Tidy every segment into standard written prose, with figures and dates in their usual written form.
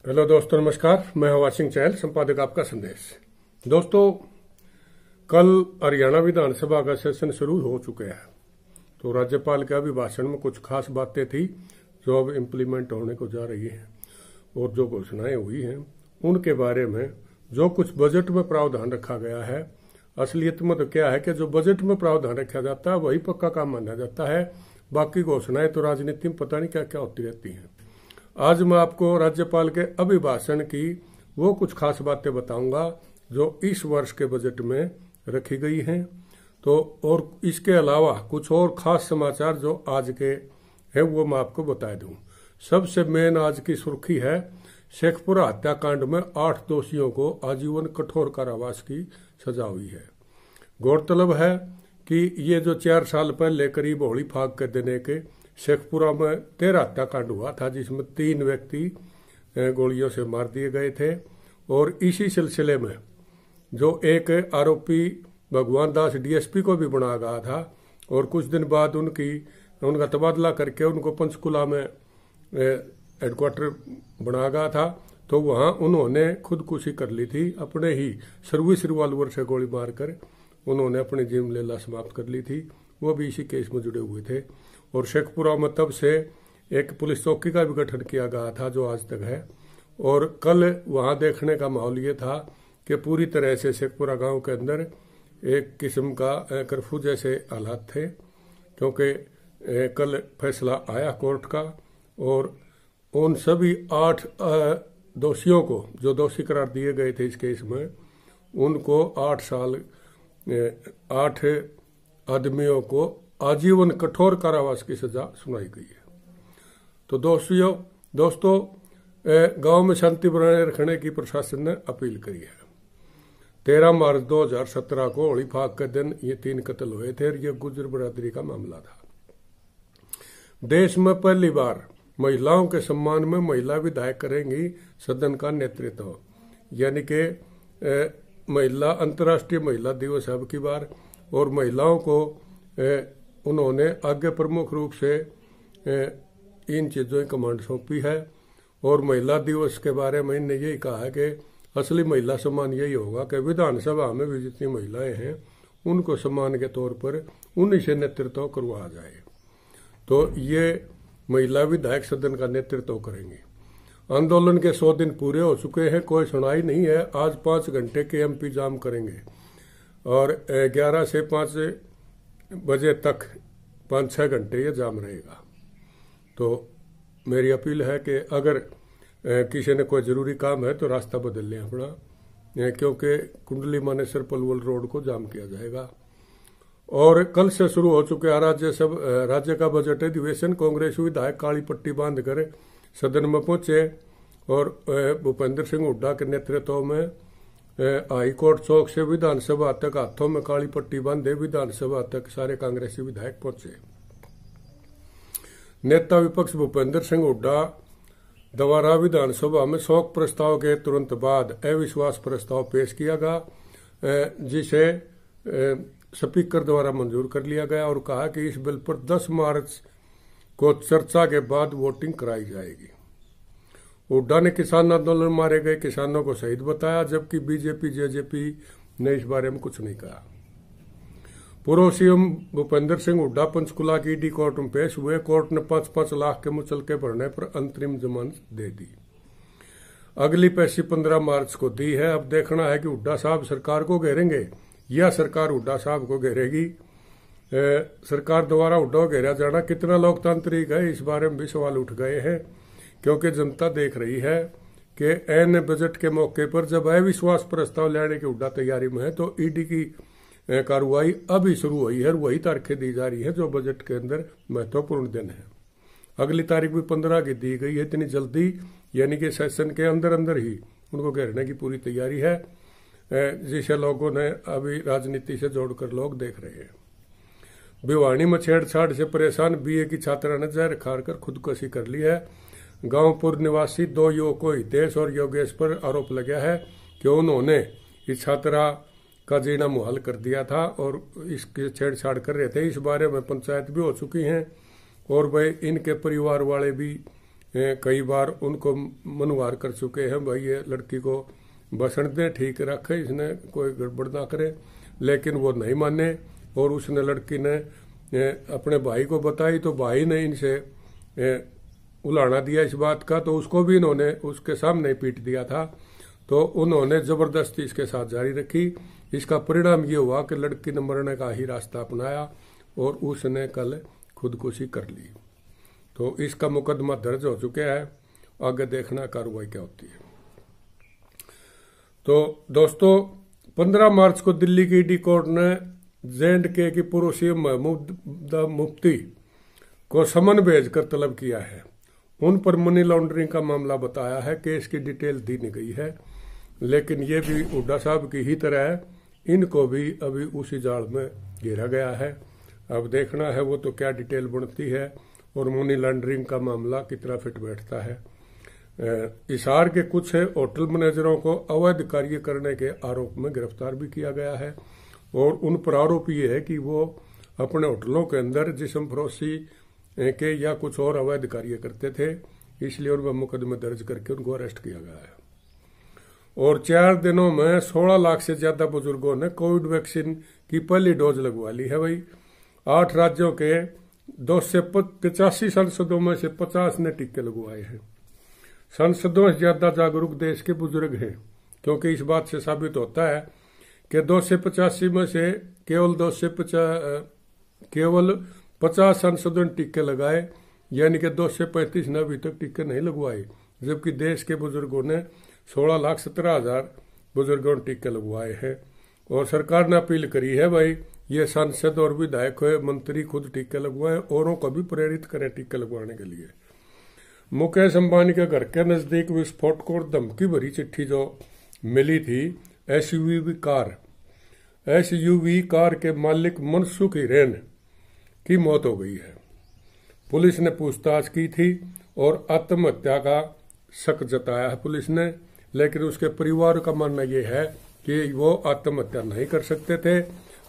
Hello दोस्तों, नमस्कार। मैं हवा सिंह चहल, संपादक आपका संदेश। दोस्तों, कल हरियाणा विधानसभा का सेशन शुरू हो चुका है। तो राज्यपाल के अभिभाषण में कुछ खास बातें थी जो अब इम्प्लीमेंट होने को जा रही हैं, और जो घोषणाएं हुई हैं उनके बारे में जो कुछ बजट में प्रावधान रखा गया है, असलियत में तो क्या है कि जो बजट में प्रावधान रखा जाता है वही पक्का काम माना जाता है। बाकी घोषणाएं तो राजनीति में पता नहीं क्या क्या होती रहती हैं। आज मैं आपको राज्यपाल के अभिभाषण की वो कुछ खास बातें बताऊंगा जो इस वर्ष के बजट में रखी गई हैं। तो और इसके अलावा कुछ और खास समाचार जो आज के हैं वो मैं आपको बता दूं। सबसे मेन आज की सुर्खी है, शेखपुरा हत्याकांड में 8 दोषियों को आजीवन कठोर कारावास की सजा हुई है। गौरतलब है कि ये जो 4 साल पहले करीब होली फाग के दिन के शेखपुरा में 13 हत्याकांड हुआ था, जिसमें 3 व्यक्ति गोलियों से मार दिए गए थे। और इसी सिलसिले में जो एक आरोपी भगवान दास डीएसपी को भी बनाया गया था, और कुछ दिन बाद उनका तबादला करके उनको पंचकुला में हेडक्वार्टर बनाया गया था। तो वहां उन्होंने खुदकुशी कर ली थी, अपने ही सर्विस रिवॉल्वर से गोली मारकर उन्होंने अपनी जीवन लीला समाप्त कर ली थी। वो भी इसी केस में जुड़े हुए थे। और शेखपुरा में तब से एक पुलिस चौकी का भी गठन किया गया था जो आज तक है। और कल वहां देखने का माहौल ये था कि पूरी तरह से शेखपुरा गांव के अंदर एक किस्म का कर्फ्यू जैसे हालात थे, क्योंकि कल फैसला आया कोर्ट का, और उन सभी 8 दोषियों को जो दोषी करार दिए गए थे इस केस में, उनको 8 साल 8 आदमियों को आजीवन कठोर कारावास की सजा सुनाई गई है। तो दोस्तों, गांव में शांति बनाए रखने की प्रशासन ने अपील करी है। 13 मार्च 2017 को होली फाग के दिन ये 3 कत्ल हुए थे, और ये गुर्जर बिरादरी का मामला था। देश में पहली बार महिलाओं के सम्मान में महिला विधायक करेंगी सदन का नेतृत्व, यानी कि महिला अंतर्राष्ट्रीय महिला दिवस अब की बार, और महिलाओं को उन्होंने आगे प्रमुख रूप से इन चीजों की कमांड सौंपी है। और महिला दिवस के बारे में इन्होंने यही कहा है कि असली महिला सम्मान यही होगा कि विधानसभा में भी जितनी महिलाएं हैं उनको सम्मान के तौर पर उन्हीं से नेतृत्व करवाया जाए। तो ये महिला विधायक सदन का नेतृत्व करेंगे। आंदोलन के 100 दिन पूरे हो चुके हैं, कोई सुनाई नहीं है। आज 5 घंटे के एमपी जाम करेंगे, और 11 से 5 बजे तक 5-6 घंटे ये जाम रहेगा। तो मेरी अपील है कि अगर किसी ने कोई जरूरी काम है तो रास्ता बदल लें अपना, क्योंकि कुंडली मानेसर पलवल रोड को जाम किया जाएगा। और कल से शुरू हो चुके राज्य का बजट अधिवेशन, कांग्रेस विधायक काली पट्टी बांधकर सदन में पहुंचे, और भूपेंद्र सिंह हुड्डा के नेतृत्व में हाईकोर्ट चौक से विधानसभा तक हाथों में काली पट्टी बांधे विधानसभा तक सारे कांग्रेसी विधायक पहुंचे। नेता विपक्ष भूपेंद्र सिंह हुड्डा द्वारा विधानसभा में शोक प्रस्ताव के तुरंत बाद अविश्वास प्रस्ताव पेश किया गया, जिसे स्पीकर द्वारा मंजूर कर लिया गया, और कहा कि इस बिल पर 10 मार्च को चर्चा के बाद वोटिंग कराई जाएगी। हुड्डा ने किसान आंदोलन में मारे गए किसानों को शहीद बताया, जबकि बीजेपी जेजेपी ने इस बारे में कुछ नहीं कहा। पूर्व सीएम भूपेंद्र सिंह हुड्डा पंचकुला की ईडी कोर्ट में पेश हुए। कोर्ट ने 5-5 लाख के मुचलके भरने पर अंतरिम जमानत दे दी। अगली पेशी 15 मार्च को दी है। अब देखना है कि हुड्डा साहब सरकार को घेरेंगे या सरकार हुड्डा साहब को घेरेगी। सरकार द्वारा हुड्डा को घेरा जाना कितना लोकतांत्रिक है, इस बारे में भी सवाल उठ गए हैं, क्योंकि जनता देख रही है कि एन बजट के मौके पर जब अविश्वास प्रस्ताव लाने की हुड्डा तैयारी में है, तो ईडी की कार्रवाई अभी शुरू हुई है, और वही तारीखें दी जा रही है जो बजट के अंदर महत्वपूर्ण दिन है। अगली तारीख भी 15 की दी गई है। इतनी जल्दी, यानी कि सेशन के अंदर अंदर ही उनको घेरने की पूरी तैयारी है, जिसे लोगों ने अभी राजनीति से जोड़कर लोग देख रहे हैं। भिवानी में छेड़छाड़ से परेशान बीए की छात्रा ने जहर खाकर खुदकुशी कर ली है। गांवपुर निवासी 2 युवकों हितेश और योगेश पर आरोप लगा है कि उन्होंने इस छात्रा का जीना मुहाल कर दिया था और इसके छेड़छाड़ कर रहे थे। इस बारे में पंचायत भी हो चुकी हैं, और वह इनके परिवार वाले भी कई बार उनको मनवार कर चुके हैं, भाई ये लड़की को बसण दे, ठीक रखे, इसने कोई गड़बड़ ना करे, लेकिन वो नहीं माने। और उसने लड़की ने अपने भाई को बताई तो भाई ने इनसे उलाना दिया इस बात का, तो उसको भी इन्होंने उसके सामने पीट दिया था। तो उन्होंने जबरदस्ती इसके साथ जारी रखी। इसका परिणाम ये हुआ कि लड़की ने मरने का ही रास्ता अपनाया और उसने कल खुदकुशी कर ली। तो इसका मुकदमा दर्ज हो चुका है, आगे देखना कार्रवाई क्या होती है। तो दोस्तों 15 मार्च को दिल्ली की ईडी कोर्ट ने J&K की पूर्व सीएम महमूद मुफ्ती को समन भेजकर तलब किया है। उन पर मनी लॉन्ड्रिंग का मामला बताया है। केस की डिटेल दी नहीं गई है, लेकिन ये भी हुड्डा साहब की ही तरह है, इनको भी अभी उसी जाल में घेरा गया है। अब देखना है वो तो क्या डिटेल बनती है और मनी लॉन्ड्रिंग का मामला कितना फिट बैठता है। हिसार के कुछ होटल मैनेजरों को अवैध कार्य करने के आरोप में गिरफ्तार भी किया गया है और उन पर आरोप ये है कि वो अपने होटलों के अंदर जिस्म फरोशी के या कुछ और अवैध कार्य करते थे, इसलिए उन पर मुकदमे दर्ज करके उनको अरेस्ट किया गया है। और 4 दिनों में 16 लाख से ज्यादा बुजुर्गों ने कोविड वैक्सीन की पहली डोज लगवा ली है। भाई 8 राज्यों के 285 सांसदों में से 50 ने टीके लगवाए हैं। सांसदों से ज्यादा जागरूक देश के बुजुर्ग हैं, क्योंकि इस बात से साबित होता है कि 285 में से केवल 50 सांसदों ने टीके लगाए, यानी कि 235 ने अभी तक टीके नहीं लगवाए, जबकि देश के बुजुर्गों ने 16,17,000 बुजुर्गों ने टीके लगवाए हैं। और सरकार ने अपील करी है भाई ये सांसद और विधायक मंत्री खुद टीके लगवाए, औरों को भी प्रेरित करें टीके लगवाने के लिए। मुकेश अंबानी के घर के नजदीक विस्फोट को धमकी भरी चिट्ठी जो मिली थी, एसयूवी कार के मालिक मनसुख हिरेन की मौत हो गई है। पुलिस ने पूछताछ की थी और आत्महत्या का शक जताया है पुलिस ने, लेकिन उसके परिवार का मानना यह है कि वो आत्महत्या नहीं कर सकते थे,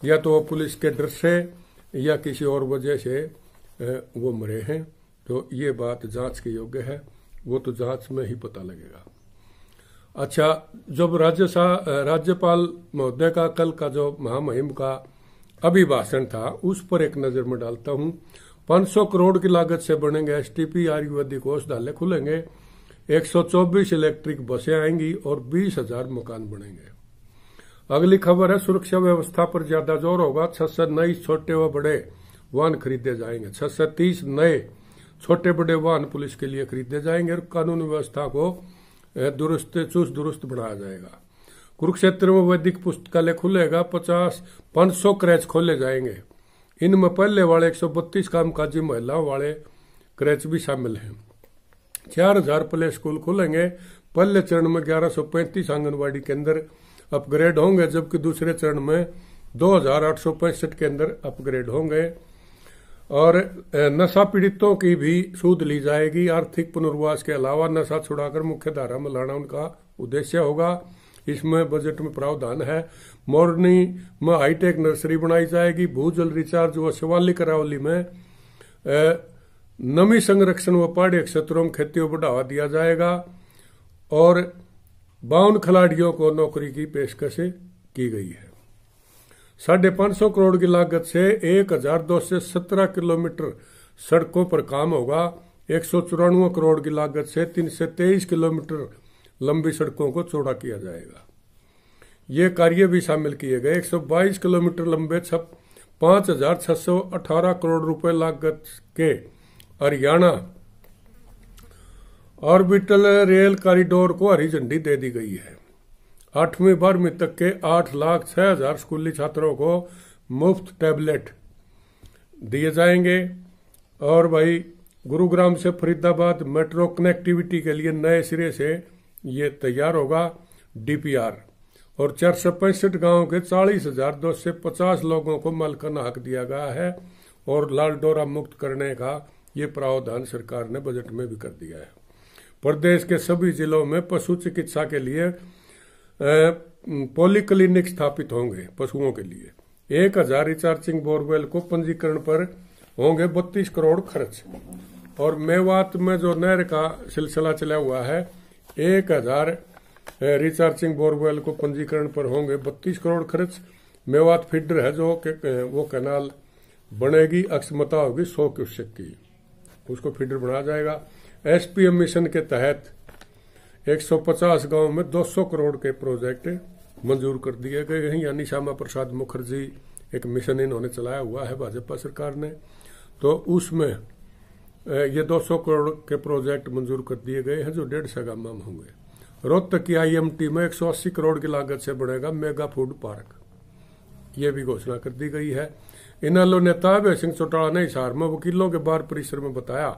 या तो वो पुलिस के डर से या किसी और वजह से वो मरे हैं। तो ये बात जांच के योग्य है, वो तो जांच में ही पता लगेगा। अच्छा, जब राज्यपाल महोदय का कल का जो महामहिम का अभिभाषण था उस पर एक नजर में डालता हूं। 500 करोड़ की लागत से बनेंगे एसटीपी आयुर्वेदिक औषधालय खुलेंगे, 124 इलेक्ट्रिक बसें आएंगी और 20,000 मकान बनेंगे। अगली खबर है सुरक्षा व्यवस्था पर ज्यादा जोर होगा, 600 नए छोटे व बड़े वाहन खरीदे जाएंगे। 630 नए छोटे बड़े वाहन पुलिस के लिए खरीदे जाएंगे और कानून व्यवस्था को चुस्त दुरुस्त बनाया जाएगा। कुरुक्षेत्र में वैदिक पुस्तकालय खुलेगा, 500 क्रैच खोले जाएंगे। इनमें पहले वाले 132 कामकाजी महिलाओं वाले क्रैच भी शामिल हैं। 4,000 प्ले स्कूल खुलेंगे। पहले चरण में 1135 आंगनबाड़ी केंद्र अपग्रेड होंगे, जबकि दूसरे चरण में 2,865 केंद्र अपग्रेड होंगे। और नशा पीड़ितों की भी सूद ली जाएगी। आर्थिक पुनर्वास के अलावा नशा छुड़ाकर मुख्य धारा में लाना उनका उद्देश्य होगा। इसमें बजट में प्रावधान है। मोरनी में हाईटेक नर्सरी बनाई जाएगी। भूजल रिचार्ज व शिवालिक अरावली में नमी संरक्षण व पहाड़ी क्षेत्रों में खेती को बढ़ावा दिया जाएगा। और 52 खिलाड़ियों को नौकरी की पेशकश की गई है। 550 करोड़ की लागत से 1,217 किलोमीटर सड़कों पर काम होगा। 194 करोड़ की लागत से 323 किलोमीटर लंबी सड़कों को चौड़ा किया जाएगा। ये कार्य भी शामिल किए गए। 122 किलोमीटर लंबे 5,618 करोड़ रुपए लागत के हरियाणा ऑर्बिटल रेल कॉरिडोर को हरी झंडी दे दी गई है। 8वीं 12वीं तक के 8,06,000 स्कूली छात्रों को मुफ्त टैबलेट दिए जाएंगे। और भाई गुरुग्राम से फरीदाबाद मेट्रो कनेक्टिविटी के लिए नए सिरे से ये तैयार होगा डीपीआर। और 465 गांवों के 40,250 लोगों को मालिकाना हक दिया गया है। और लाल डोरा मुक्त करने का ये प्रावधान सरकार ने बजट में भी कर दिया है। प्रदेश के सभी जिलों में पशु चिकित्सा के लिए पॉलीक्लिनिक स्थापित होंगे। पशुओं के लिए 1,000 रिचार्जिंग बोरवेल को पंजीकरण पर होंगे 32 करोड़ खर्च। और मेवात में जो नहर का सिलसिला चला हुआ है, 1000 रिचार्जिंग बोरवेल को पंजीकरण पर होंगे 32 करोड़ खर्च। मेवात फीडर है जो वो कैनाल बनेगी, अक्षमता होगी 100 क्यूसेक की, उसको फीडर बनाया जाएगा। एसपीएम मिशन के तहत 150 गांव में 200 करोड़ के प्रोजेक्ट मंजूर कर दिए गए हैं। यानी श्यामा प्रसाद मुखर्जी एक मिशन इन्होंने चलाया हुआ है भाजपा सरकार ने, तो उसमें ये 200 करोड़ के प्रोजेक्ट मंजूर कर दिए गए हैं जो 150 गांव में होंगे। रोहतक की IMT में 180 करोड़ की लागत से बनेगा मेगा फूड पार्क, ये भी घोषणा कर दी गई है। इनेलो नेता अभय सिंह चौटाला ने हिसार में वकीलों के बार परिसर में बताया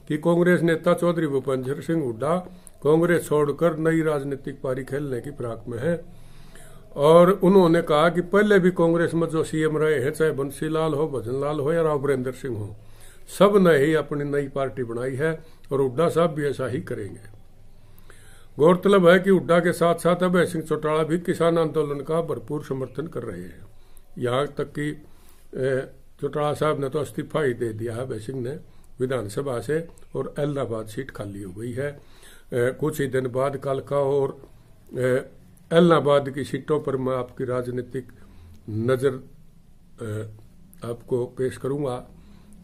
कि कांग्रेस नेता चौधरी भूपेंद्र सिंह हुड्डा कांग्रेस छोड़कर नई राजनीतिक पारी खेलने की फिराक में है। और उन्होंने कहा कि पहले भी कांग्रेस में जो सीएम रहे हैं, चाहे बंसीलाल हो, भजनलाल हो या राव वरेंद्र सिंह हो, सब ने ही अपनी नई पार्टी बनाई है और हुड्डा साहब भी ऐसा ही करेंगे। गौरतलब है कि हुड्डा के साथ साथ अभय सिंह चौटाला भी किसान आंदोलन का भरपूर समर्थन कर रहे हैं। यहाँ तक कि चौटाला साहब ने तो इस्तीफा ही दे दिया है अभय सिंह ने विधानसभा से, और इलाहाबाद सीट खाली हो गई है। कुछ ही दिन बाद कालका और इलाहाबाद की सीटों पर मैं आपकी राजनीतिक नजर आपको पेश करूंगा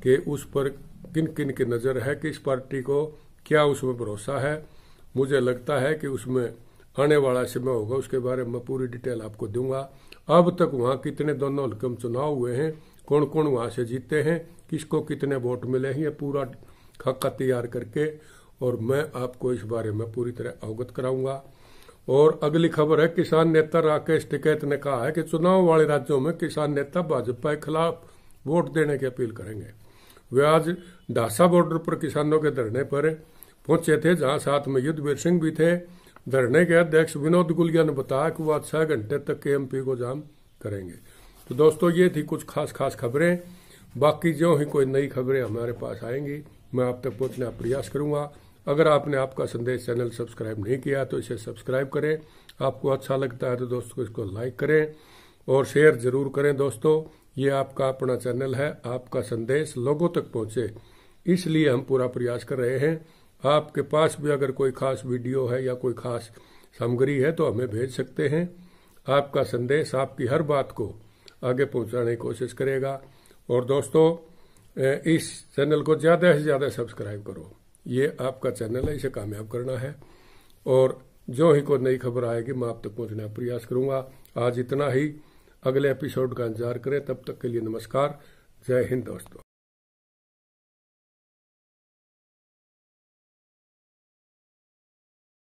कि उस पर किन किन की नजर है, किस पार्टी को क्या उसमें भरोसा है। मुझे लगता है कि उसमें आने वाला समय होगा, उसके बारे में पूरी डिटेल आपको दूंगा। अब तक वहां कितने दोनों हल्के में चुनाव हुए हैं, कौन कौन वहां से जीते हैं, किसको कितने वोट मिले हैं, ये पूरा खाका तैयार करके और मैं आपको इस बारे में पूरी तरह अवगत कराऊंगा। और अगली खबर है, किसान नेता राकेश टिकैत ने कहा है कि चुनाव वाले राज्यों में किसान नेता भाजपा के खिलाफ वोट देने की अपील करेंगे। वे आज ढासा बॉर्डर पर किसानों के धरने पर पहुंचे थे, जहां साथ में युद्धवीर सिंह भी थे। धरने के अध्यक्ष विनोद गुलिया ने बताया कि वो 6 घंटे तक KMP को जाम करेंगे। तो दोस्तों ये थी कुछ खास खबरें। बाकी जो ही कोई नई खबरें हमारे पास आएंगी मैं आप तक पहुंचने का प्रयास करूंगा। अगर आपने आपका संदेश चैनल सब्सक्राइब नहीं किया तो इसे सब्सक्राइब करें। आपको अच्छा लगता है तो दोस्तों इसको लाइक करें और शेयर जरूर करें। दोस्तों ये आपका अपना चैनल है, आपका संदेश लोगों तक पहुंचे इसलिए हम पूरा प्रयास कर रहे हैं। आपके पास भी अगर कोई खास वीडियो है या कोई खास सामग्री है तो हमें भेज सकते हैं। आपका संदेश आपकी हर बात को आगे पहुंचाने की कोशिश करेगा। और दोस्तों इस चैनल को ज्यादा से ज्यादा सब्सक्राइब करो, ये आपका चैनल है, इसे कामयाब करना है। और जो ही कोई नई खबर आएगी मैं आप तक पहुंचने का प्रयास करूंगा। आज इतना ही, अगले एपिसोड का इंतजार करें। तब तक के लिए नमस्कार, जय हिंद दोस्तों।